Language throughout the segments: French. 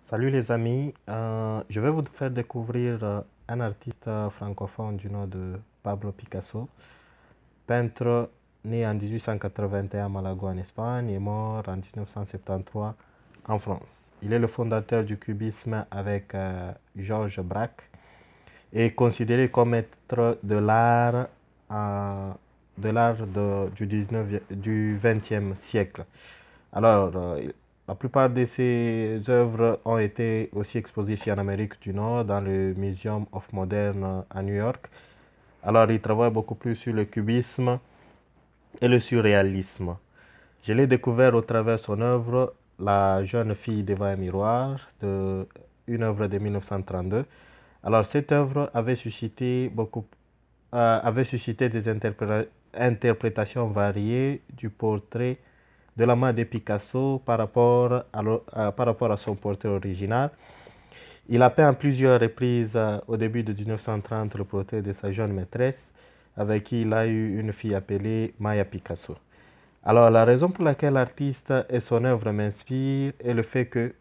Salut les amis, je vais vous faire découvrir un artiste francophone du nom de Pablo Picasso, peintre né en 1881 à Malaga en Espagne et mort en 1973 en France. Il est le fondateur du cubisme avec Georges Braque et est considéré comme maître de l'art du 19 du 20e siècle. Alors, la plupart de ses œuvres ont été aussi exposées ici en Amérique du Nord, dans le Museum of Modern à New York. Alors, il travaille beaucoup plus sur le cubisme et le surréalisme. Je l'ai découvert au travers de son œuvre La jeune fille devant un miroir, une œuvre de 1932. Alors, cette œuvre avait suscité des interprétations variées du portrait de la main de Picasso par rapport à son portrait original. Il a peint à plusieurs reprises au début de 1930 le portrait de sa jeune maîtresse avec qui il a eu une fille appelée Maya Picasso. Alors la raison pour laquelle l'artiste et son œuvre m'inspirent est le fait que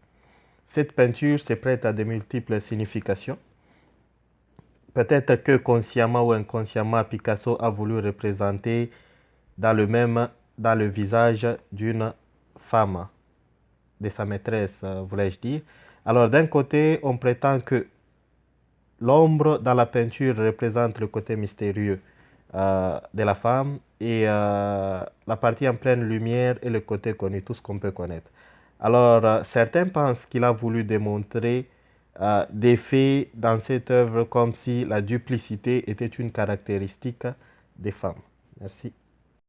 cette peinture se prête à de multiples significations. Peut-être que consciemment ou inconsciemment, Picasso a voulu représenter dans dans le visage d'une femme, de sa maîtresse, voulais-je dire. Alors d'un côté, on prétend que l'ombre dans la peinture représente le côté mystérieux de la femme et la partie en pleine lumière est le côté connu, tout ce qu'on peut connaître. Alors certains pensent qu'il a voulu démontrer des faits dans cette œuvre comme si la duplicité était une caractéristique des femmes. Merci.